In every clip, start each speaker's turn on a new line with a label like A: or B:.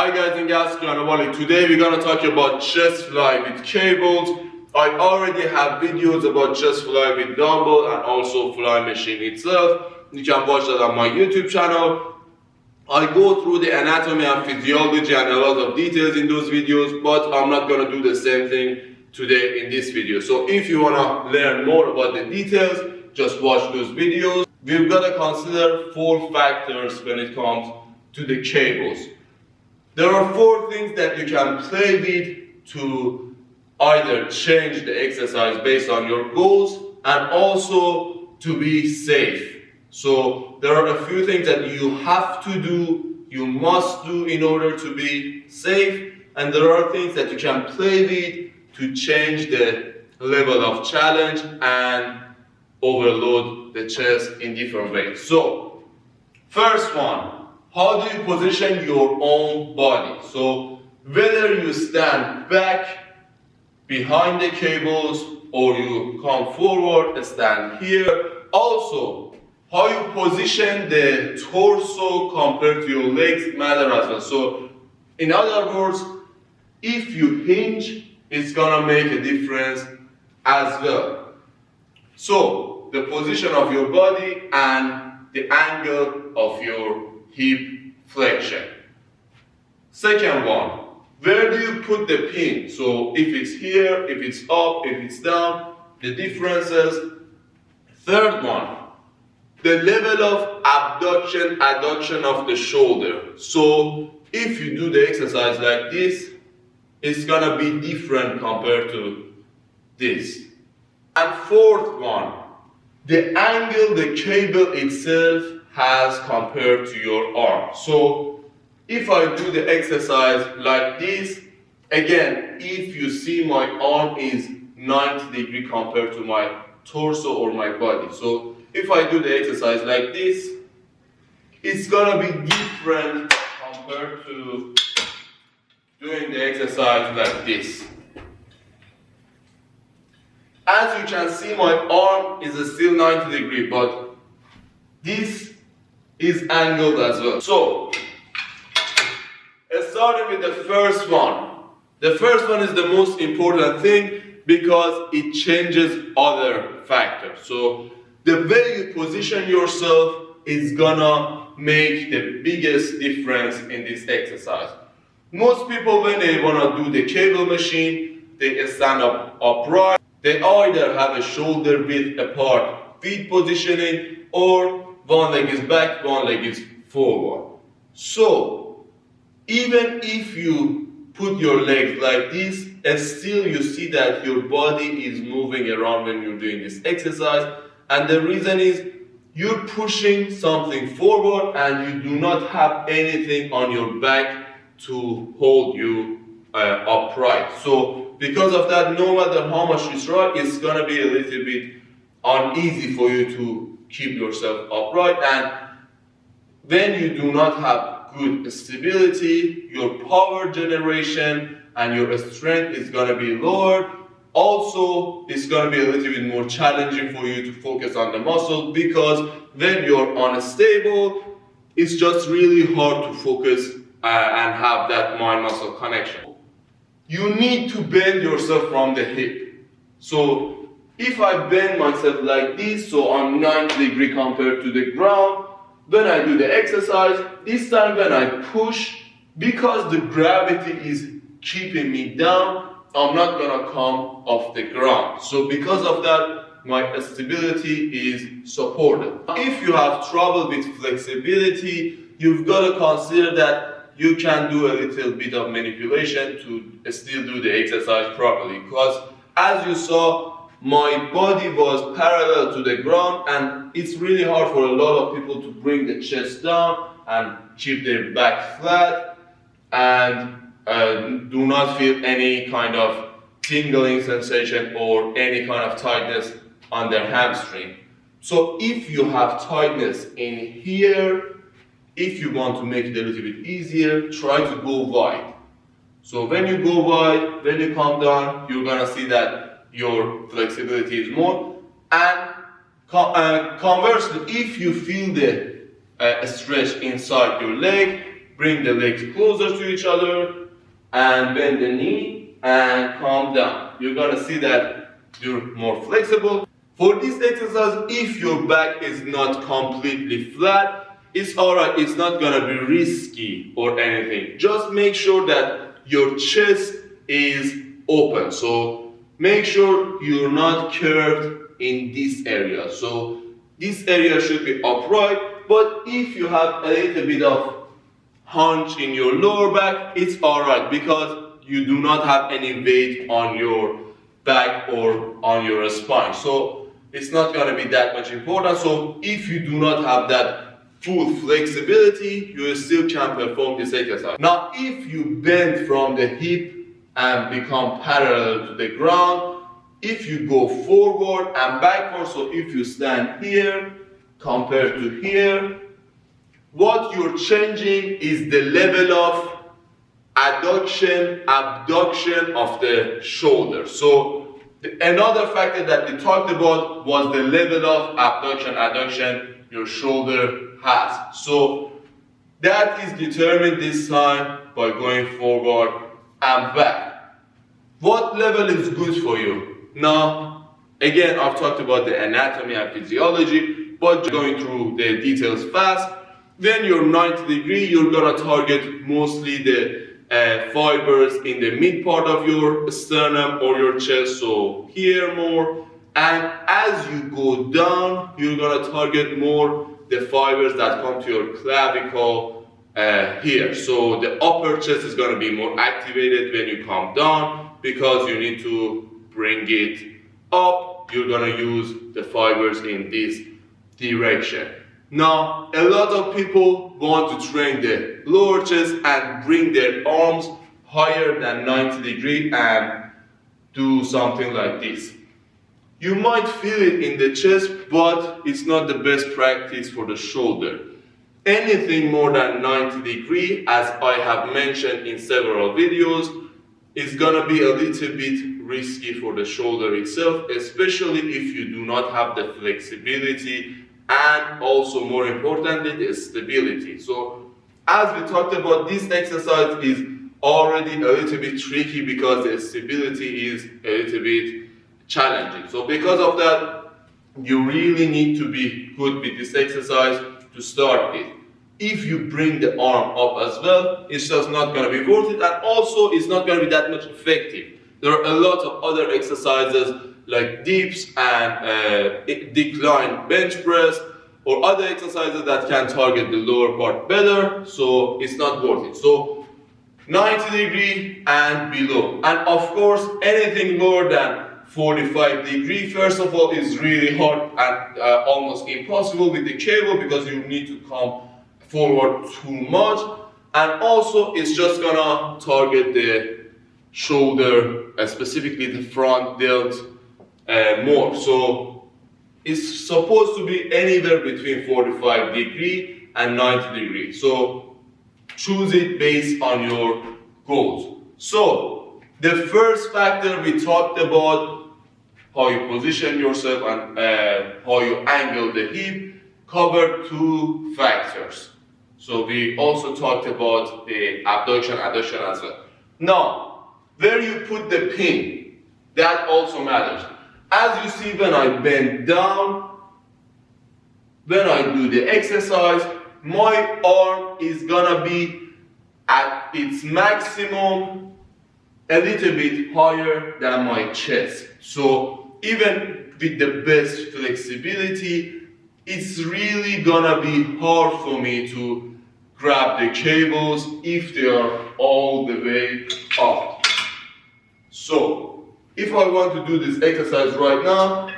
A: Hi guys and gals, today we're gonna talk about chest fly with cables. I already have videos about chest fly with dumbbell and also fly machine itself. You can watch that on my YouTube channel. I go through the anatomy and physiology and a lot of details in those videos, but I'm not gonna do the same thing today in this video. So if you wanna learn more about the details, just watch those videos. We've gotta consider 4 factors when it comes to the cables. There are 4 things that you can play with to either change the exercise based on your goals and also to be safe. So there are a few things that you have to do, you must do in order to be safe, and there are things that you can play with to change the level of challenge and overload the chest in different ways. So first one, how do you position your own body? So whether you stand back behind the cables or you come forward and stand here. Also, how you position the torso compared to your legs matter as well. So in other words, if you hinge, it's gonna make a difference as well. So the position of your body and the angle of your hip flexion. Second one, where do you put the pin? So if it's here, if it's up, if it's down, the differences. Third one, the level of abduction, adduction of the shoulder. So if you do the exercise like this, it's gonna be different compared to this. And fourth one, the angle the cable itself has compared to your arm. So if I do the exercise like this, again, if you see my arm is 90 degrees compared to my torso or my body. So if I do the exercise like this, it's gonna be different compared to doing the exercise like this. As you can see, my arm is still 90 degrees, but this is angled as well. So starting with the first one. The first one is the most important thing because it changes other factors. So the way you position yourself is gonna make the biggest difference in this exercise. Most people, when they wanna do the cable machine, they stand up upright. They either have a shoulder width apart feet positioning, or one leg is back, one leg is forward. So even if you put your legs like this, and still you see that your body is moving around when you're doing this exercise. And the reason is you're pushing something forward and you do not have anything on your back to hold you upright. So because of that, no matter how much you try, it's gonna be a little bit uneasy for you to keep yourself upright. And when you do not have good stability, your power generation and your strength is gonna be lowered. Also, it's gonna be a little bit more challenging for you to focus on the muscle, because when you're unstable, it's just really hard to focus and have that mind-muscle connection. You need to bend yourself from the hip. So if I bend myself like this, so I'm 90 degrees compared to the ground, when I do the exercise, this time when I push, because the gravity is keeping me down, I'm not gonna come off the ground. So because of that, my stability is supported. If you have trouble with flexibility, you've got to consider that you can do a little bit of manipulation to still do the exercise properly. Because as you saw, my body was parallel to the ground, and it's really hard for a lot of people to bring the chest down and keep their back flat and do not feel any kind of tingling sensation or any kind of tightness on their hamstring. So if you have tightness in here, if you want to make it a little bit easier, try to go wide. So when you go wide, when you come down, you're gonna see that your flexibility is more. And conversely, if you feel the stretch inside your leg, bring the legs closer to each other and bend the knee and calm down. You're gonna see that you're more flexible. For this exercise, if your back is not completely flat, it's alright, it's not gonna be risky or anything. Just make sure that your chest is open. So make sure you're not curved in this area. So this area should be upright, but if you have a little bit of hunch in your lower back, it's alright because you do not have any weight on your back or on your spine. So it's not going to be that much important. So if you do not have that full flexibility, you still can perform this exercise. Now if you bend from the hip and become parallel to the ground, if you go forward and backward, so if you stand here compared to here, what you're changing is the level of adduction, abduction of the shoulder. So another factor that we talked about was the level of abduction, adduction your shoulder has. So that is determined this time by going forward and back. What level is good for you? Now, again, I've talked about the anatomy and physiology, but going through the details fast. When you're 90 degree, you're gonna target mostly the fibers in the mid part of your sternum or your chest, so here more. And as you go down, you're gonna target more the fibers that come to your clavicle here. So the upper chest is gonna be more activated when you come down because you need to bring it up. You're gonna use the fibers in this direction. Now, a lot of people want to train the lower chest and bring their arms higher than 90 degrees and do something like this. You might feel it in the chest, but it's not the best practice for the shoulder. Anything more than 90 degrees, as I have mentioned in several videos, is gonna be a little bit risky for the shoulder itself, especially if you do not have the flexibility and also more importantly the stability. So as we talked about, this exercise is already a little bit tricky because the stability is a little bit challenging. So because of that, you really need to be good with this exercise to start with. If you bring the arm up as well, it's just not going to be worth it, and also it's not going to be that much effective. There are a lot of other exercises like dips and decline bench press or other exercises that can target the lower part better, so it's not worth it. So 90 degree and below, and of course anything lower than 45 degree, first of all, is really hard and almost impossible with the cable because you need to come forward too much, and also it's just gonna target the shoulder, specifically the front delt more. So it's supposed to be anywhere between 45 degree and 90 degree. So choose it based on your goals. So the first factor we talked about, how you position yourself and how you angle the hip, covered two factors. So we also talked about the abduction, adduction as well. Now, where you put the pin, that also matters. As you see, when I bend down, when I do the exercise, my arm is gonna be at its maximum a little bit higher than my chest. So even with the best flexibility, it's really gonna be hard for me to grab the cables if they are all the way up. So if I want to do this exercise right now,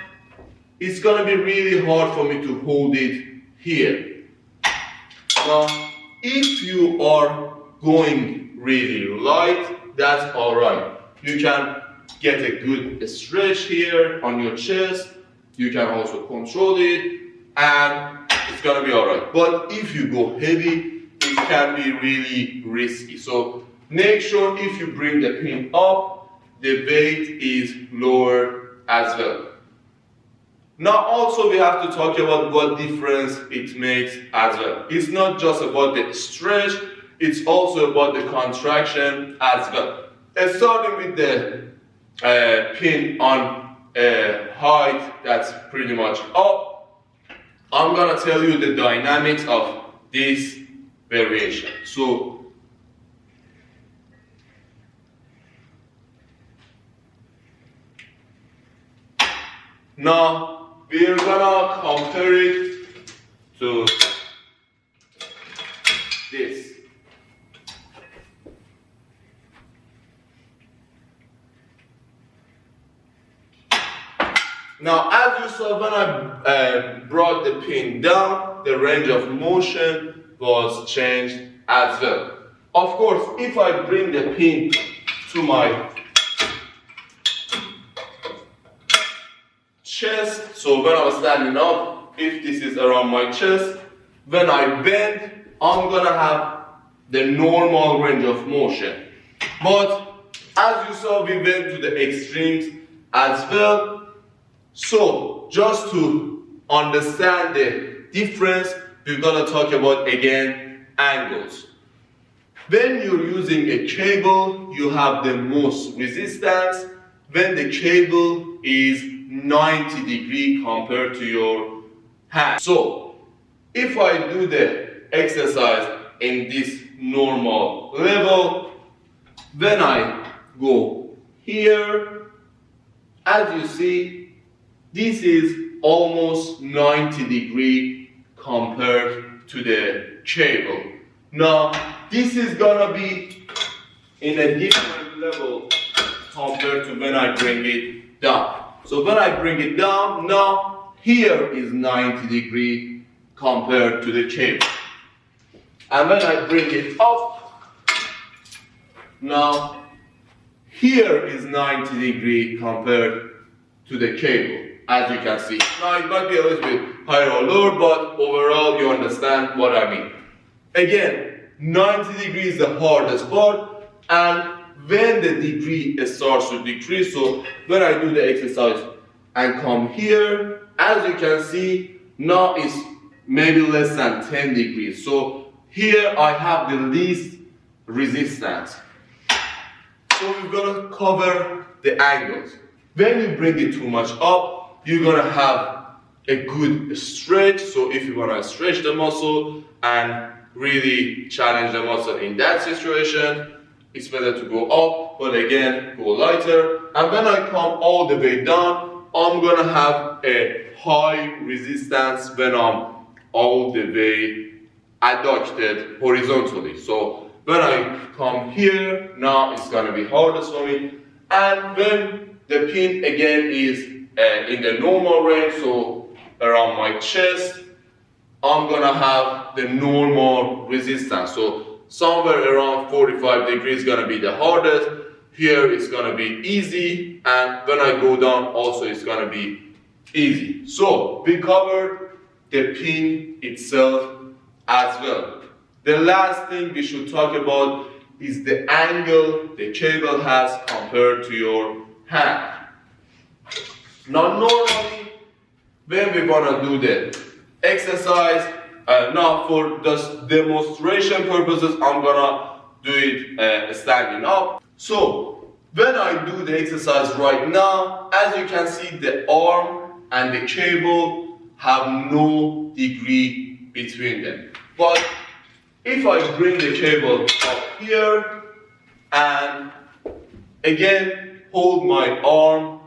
A: it's gonna be really hard for me to hold it here. Now, if you are going really light, that's alright. You can get a good stretch here on your chest. You can also control it, and it's gonna be alright. But if you go heavy, it can be really risky. So make sure if you bring the pin up, the weight is lower as well. Now also we have to talk about what difference it makes as well. It's not just about the stretch, it's also about the contraction as well. Starting with the pin on height that's pretty much up, I'm gonna tell you the dynamics of this variation. So now we're gonna compare it to this. Now, as you saw, when I brought the pin down, the range of motion was changed as well. Of course, if I bring the pin to my chest, so when I was standing up, if this is around my chest, when I bend, I'm gonna have the normal range of motion. But as you saw, we went to the extremes as well. So just to understand the difference, we're gonna talk about again angles. When you're using a cable, you have the most resistance when the cable is 90 degrees compared to your hand. So if I do the exercise in this normal level, when I go here, as you see, this is almost 90 degrees compared to the cable. Now, this is gonna be in a different level compared to when I bring it down. So when I bring it down, now here is 90 degrees compared to the cable. And when I bring it up, now here is 90 degrees compared to the cable, as you can see. Now it might be a little bit higher or lower, but overall you understand what I mean. Again, 90 degrees is the hardest part, and when the degree starts to decrease, so when I do the exercise and come here, as you can see, now it's maybe less than 10 degrees. So here I have the least resistance. So we're gonna cover the angles. When you bring it too much up, you're gonna have a good stretch. So if you wanna stretch the muscle and really challenge the muscle in that situation, it's better to go up, but again, go lighter. And when I come all the way down, I'm gonna have a high resistance when I'm all the way adducted horizontally. So when I come here, now it's gonna be hardest for me. And when the pin again is in the normal range, so around my chest, I'm gonna have the normal resistance. So somewhere around 45 degrees is gonna be the hardest. Here it's gonna be easy, and when I go down also it's gonna be easy. So we covered the pin itself as well. The last thing we should talk about is the angle the cable has compared to your hand. Now normally when we wanna do the exercise, now for just demonstration purposes, I'm gonna do it standing up. So when I do the exercise right now, as you can see, the arm and the cable have no degree between them. But if I bring the cable up here and again hold my arm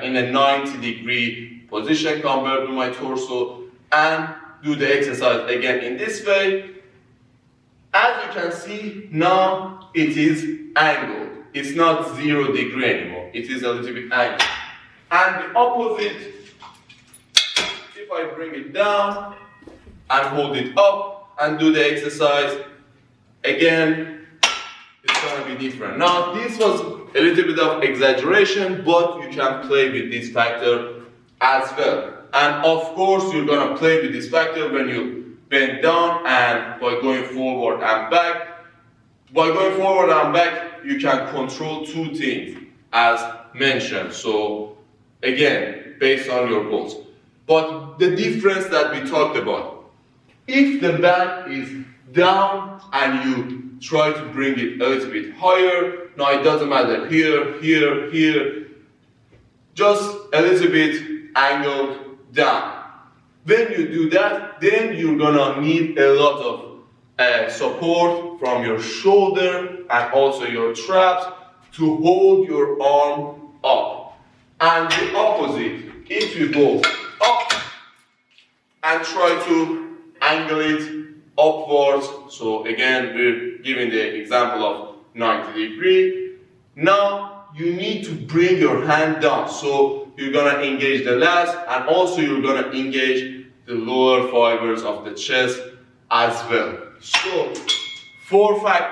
A: in a 90 degree position compared to my torso and do the exercise again in this way, as you can see, now it is angled. It's not 0 degree anymore. It is a little bit angled. And the opposite, if I bring it down and hold it up and do the exercise, again, it's gonna be different. Now, this was a little bit of exaggeration, but you can play with this factor as well. And of course, you're gonna play with this factor when you bend down and by going forward and back. By going forward and back, you can control two things as mentioned. So again, based on your goals. But the difference that we talked about, if the band is down and you try to bring it a little bit higher. Now it doesn't matter here, here, here, just a little bit angled down. When you do that, then you're gonna need a lot of support from your shoulder and also your traps to hold your arm up. And the opposite, if you go up and try to angle it upwards, so again we're giving the example of 90 degree. Now you need to bring your hand down, so you're gonna engage the lats and also you're gonna engage the lower fibers of the chest as well. So 4 factors.